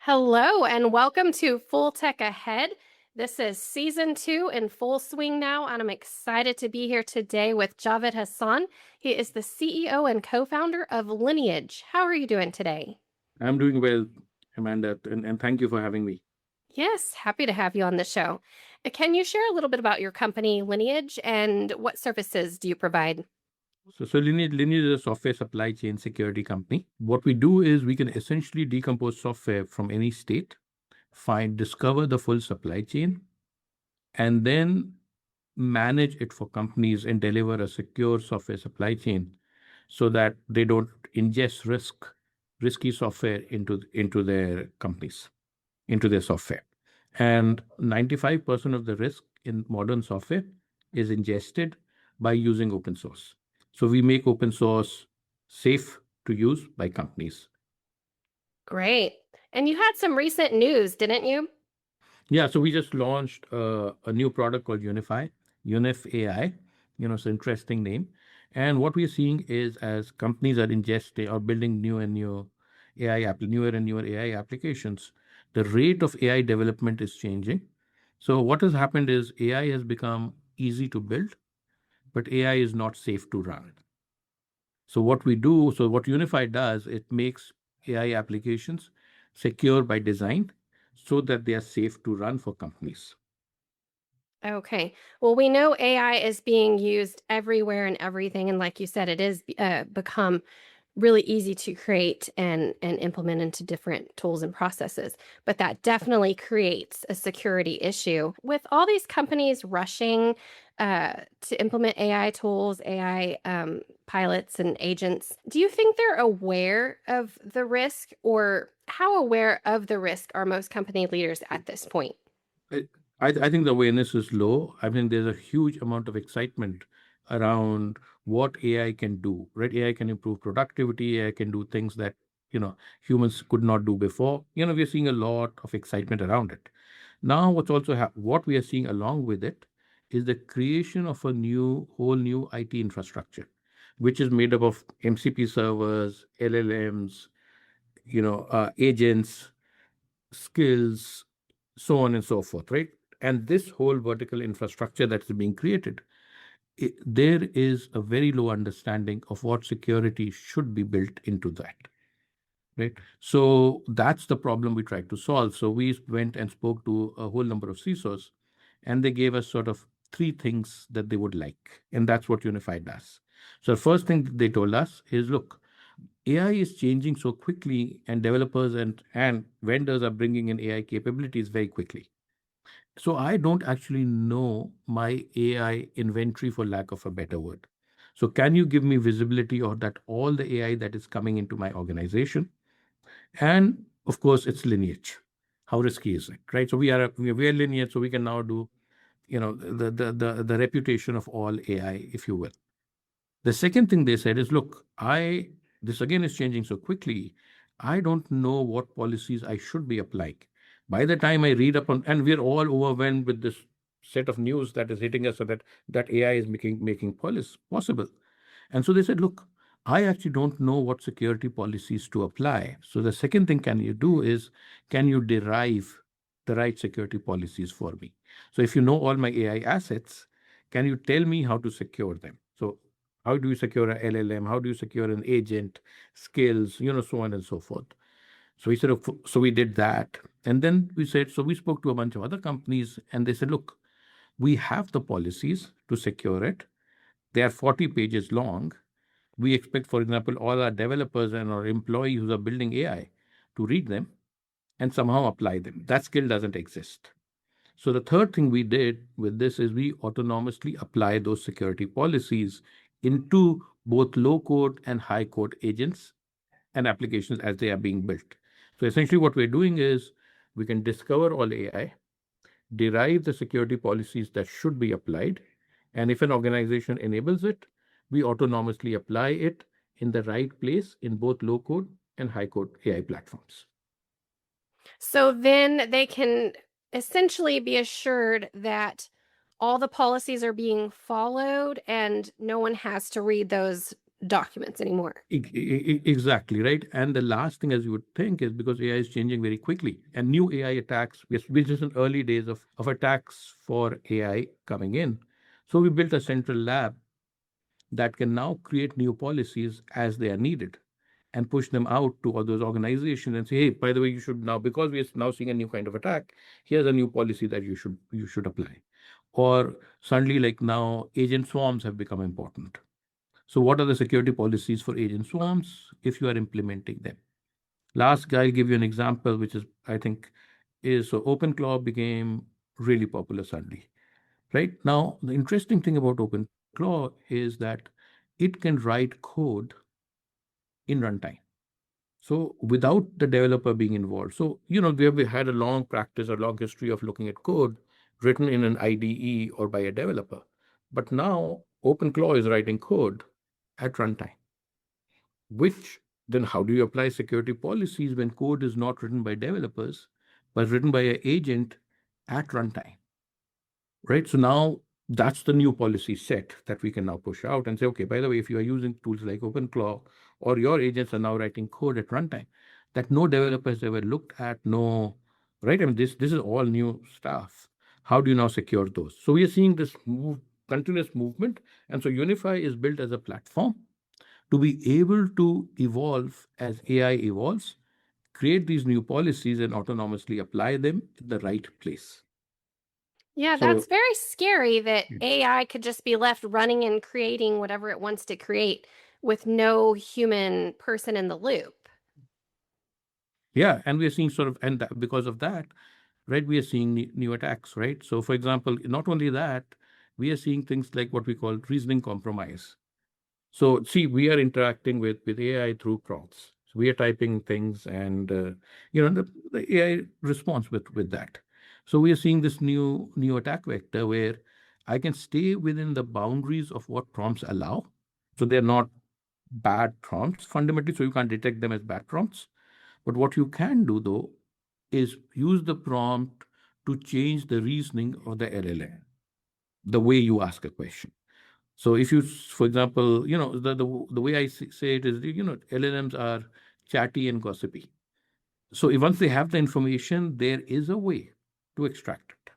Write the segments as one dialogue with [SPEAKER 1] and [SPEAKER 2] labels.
[SPEAKER 1] Hello, and welcome to Full Tech Ahead. This is season 2 in full swing now, and I'm excited to be here today with Javed Hasan. He is the CEO and co founder of Lineage. How are you doing today?
[SPEAKER 2] I'm doing well, Amanda, and thank you for having me.
[SPEAKER 1] Yes, happy to have you on the show. Can you share a little bit about your company, Lineage, and what services do you provide?
[SPEAKER 2] So Lineage is a software supply chain security company. What we do is we can essentially decompose software from any state, discover the full supply chain, and then manage it for companies and deliver a secure software supply chain so that they don't ingest risky software into their companies, into their software. And 95% of the risk in modern software is ingested by using open source. So we make open source safe to use by companies.
[SPEAKER 1] Great. And you had some recent news, didn't you?
[SPEAKER 2] Yeah, so we just launched a new product called UnifAI. It's an interesting name. And what we're seeing is as companies are ingesting or building newer and newer AI applications, the rate of AI development is changing. So what has happened is AI has become easy to build, but AI is not safe to run. So what UnifAI does, it makes AI applications secure by design so that they are safe to run for companies.
[SPEAKER 1] Okay. Well, we know AI is being used everywhere and everything. And like you said, it is become really easy to create and implement into different tools and processes. But that definitely creates a security issue. With all these companies rushing to implement AI tools, AI pilots, and agents, do you think they're aware of the risk, or how aware of the risk are most company leaders at this point?
[SPEAKER 2] I, I think the awareness is low. I think there's a huge amount of excitement around what AI can do, right? AI can improve productivity. AI can do things that, humans could not do before. We're seeing a lot of excitement around it. Now, what we are seeing along with it is the creation of whole new IT infrastructure, which is made up of MCP servers, LLMs, agents, skills, so on and so forth, right? And this whole vertical infrastructure that is being created, there is a very low understanding of what security should be built into that, right? So that's the problem we tried to solve. So we went and spoke to a whole number of CISOs, and they gave us sort of three things that they would like, and that's what UnifAI does. So the first thing they told us is, look, AI is changing so quickly, and developers and vendors are bringing in AI capabilities very quickly. So I don't actually know my AI inventory, for lack of a better word. So can you give me visibility of that all the AI that is coming into my organization? And of course, it's lineage. How risky is it, right? So we are lineage, so we can now do, the reputation of all AI, if you will. The second thing they said is, look, this again is changing so quickly. I don't know what policies I should be applying. By the time I read up on, and we're all overwhelmed with this set of news that is hitting us, so that AI is making policies possible. And so they said, look, I actually don't know what security policies to apply. So the second thing can you do is, can you derive the right security policies for me? So if you know all my AI assets, can you tell me how to secure them? So how do you secure an LLM? How do you secure an agent, skills, so on and so forth. So we did that. And then we said, so we spoke to a bunch of other companies, and they said, look, we have the policies to secure it. They are 40 pages long. We expect, for example, all our developers and our employees who are building AI to read them and somehow apply them. That skill doesn't exist. So the third thing we did with this is we autonomously apply those security policies into both low code and high code agents and applications as they are being built. So essentially what we're doing is we can discover all AI, derive the security policies that should be applied, and if an organization enables it, we autonomously apply it in the right place in both low code and high code AI platforms.
[SPEAKER 1] So then they can essentially be assured that all the policies are being followed and no one has to read those documents anymore.
[SPEAKER 2] Exactly, right. And the last thing, as you would think, is because AI is changing very quickly, and new AI attacks, which is in early days of attacks for AI coming in. So we built a central lab that can now create new policies as they are needed and push them out to all those organizations and say, hey, by the way, you should now, because we are now seeing a new kind of attack, here's a new policy that you should apply. Or suddenly, like now, agent swarms have become important. So what are the security policies for agent swarms if you are implementing them? Last guy, I'll give you an example, which is, I think, is so OpenClaw became really popular suddenly. Right now, the interesting thing about OpenClaw is that it can write code in runtime. So without the developer being involved. So, we have had a long practice, a long history of looking at code written in an IDE or by a developer. But now OpenClaw is writing code at runtime, which then how do you apply security policies when code is not written by developers, but written by an agent at runtime? Right. So now that's the new policy set that we can now push out and say, okay, by the way, if you are using tools like OpenClaw or your agents are now writing code at runtime that no developer has ever looked at, no, right? I mean, this is all new stuff. How do you now secure those? So we are seeing this continuous movement. And so UnifAI is built as a platform to be able to evolve as AI evolves, create these new policies and autonomously apply them in the right place.
[SPEAKER 1] Yeah,
[SPEAKER 2] So
[SPEAKER 1] that's very scary that AI could just be left running and creating whatever it wants to create with no human person in the loop.
[SPEAKER 2] yeah, and we are seeing sort of, and because of that, right, we are seeing new attacks, right? So, for example, not only that, we are seeing things like what we call reasoning compromise. So, see, we are interacting with AI through prompts. So we are typing things, and the AI responds with that. So we are seeing this new attack vector where I can stay within the boundaries of what prompts allow. So they're not bad prompts fundamentally, so you can't detect them as bad prompts. But what you can do though is use the prompt to change the reasoning of the LLM, the way you ask a question. So if you, for example, the way I say it is, LLMs are chatty and gossipy. So once they have the information, there is a way to extract it,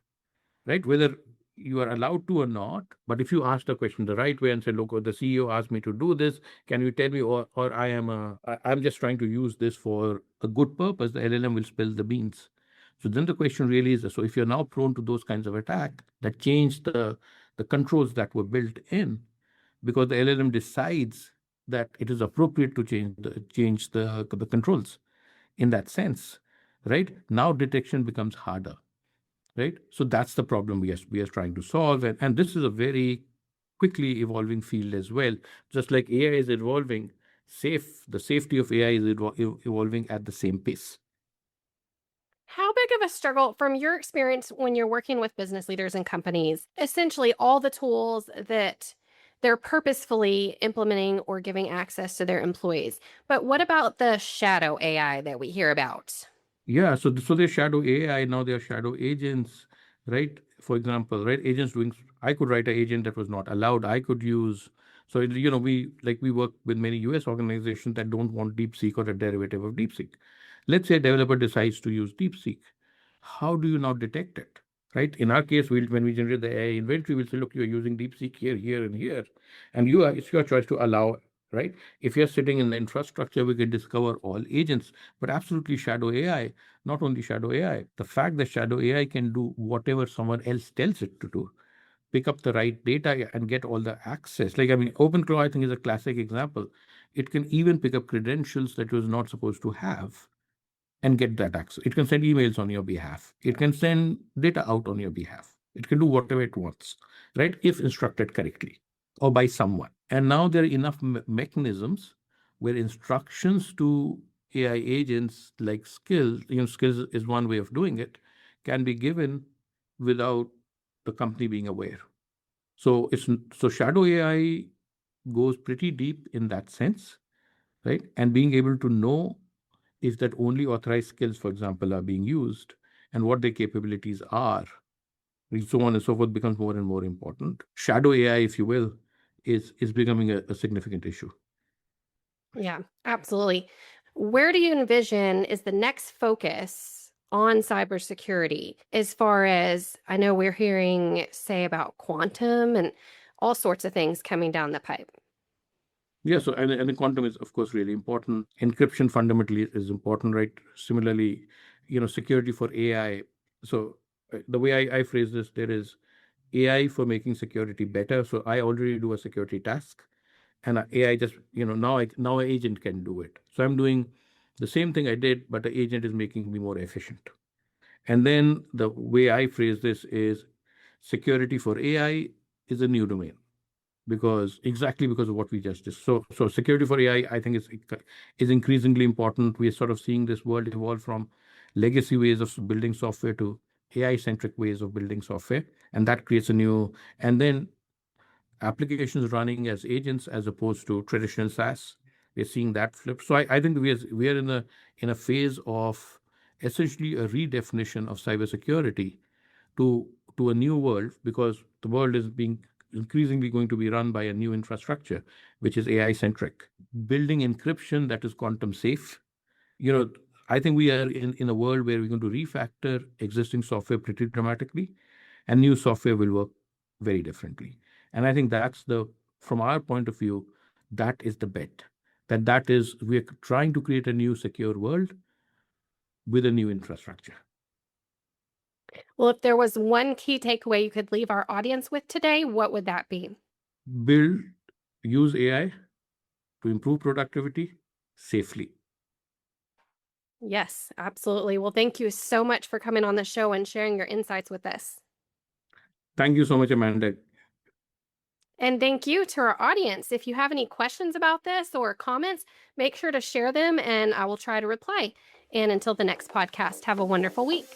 [SPEAKER 2] right? Whether you are allowed to or not, but if you ask the question the right way and say, look, the CEO asked me to do this, can you tell me, or I'm just trying to use this for a good purpose, the LLM will spill the beans. So then the question really is, so if you're now prone to those kinds of attack that change the controls that were built in, because the LLM decides that it is appropriate to change the controls in that sense, right? Now detection becomes harder, right? So that's the problem we are trying to solve, and this is a very quickly evolving field as well. Just like AI is evolving, the safety of AI is evolving at the same pace.
[SPEAKER 1] How big of a struggle, from your experience when you're working with business leaders and companies, essentially all the tools that they're purposefully implementing or giving access to their employees? But what about the shadow AI that we hear about?
[SPEAKER 2] Yeah, so they're shadow AI now. They are shadow agents, right? For example, right, agents doing. I could write an agent that was not allowed. I could use. So we work with many U.S. organizations that don't want DeepSeek or a derivative of DeepSeek. Let's say a developer decides to use DeepSeek. How do you now detect it? Right? In our case, when we generate the AI inventory, we'll say, look, you're using DeepSeek here, here, and here, and it's your choice to allow. Right? If you're sitting in the infrastructure, we can discover all agents, but absolutely shadow AI. Not only shadow AI, the fact that shadow AI can do whatever someone else tells it to do, pick up the right data and get all the access. Like, I mean, OpenClaw, I think, is a classic example. It can even pick up credentials that it was not supposed to have and get that access. It can send emails on your behalf. It can send data out on your behalf. It can do whatever it wants, right? If instructed correctly or by someone. And now there are enough mechanisms where instructions to AI agents like skills is one way of doing it, can be given without the company being aware. So shadow AI goes pretty deep in that sense, right? And being able to know if that only authorized skills, for example, are being used and what their capabilities are, so on and so forth, becomes more and more important. Shadow AI, if you will, is becoming a significant issue.
[SPEAKER 1] Yeah, absolutely. Where do you envision is the next focus on cybersecurity as far as I know we're hearing say about quantum and all sorts of things coming down the pipe?
[SPEAKER 2] Yeah, so and the quantum is of course really important. Encryption fundamentally is important, right? Similarly, security for AI. So the way I phrase this, there is AI for making security better. So I already do a security task, and AI just now an agent can do it. So I'm doing the same thing I did, but the agent is making me more efficient. And then the way I phrase this is security for AI is a new domain because of what we just did. So security for AI, I think is increasingly important. We're sort of seeing this world evolve from legacy ways of building software to AI centric ways of building software, and that creates a new and then applications running as agents as opposed to traditional SaaS. We're seeing that flip. So I think we are in a phase of essentially a redefinition of cybersecurity to to a new world because the world is being increasingly going to be run by a new infrastructure, which is AI centric. Building encryption that is quantum safe. You know, I think we are in a world where we're going to refactor existing software pretty dramatically, and new software will work very differently. And I think from our point of view, that is the bet. That is, we're trying to create a new secure world with a new infrastructure.
[SPEAKER 1] Well, if there was one key takeaway you could leave our audience with today, what would that be?
[SPEAKER 2] Build, use AI to improve productivity safely.
[SPEAKER 1] Yes, absolutely. Well, thank you so much for coming on the show and sharing your insights with us.
[SPEAKER 2] Thank you so much, Amanda.
[SPEAKER 1] And thank you to our audience. If you have any questions about this or comments, make sure to share them and I will try to reply. And until the next podcast, have a wonderful week.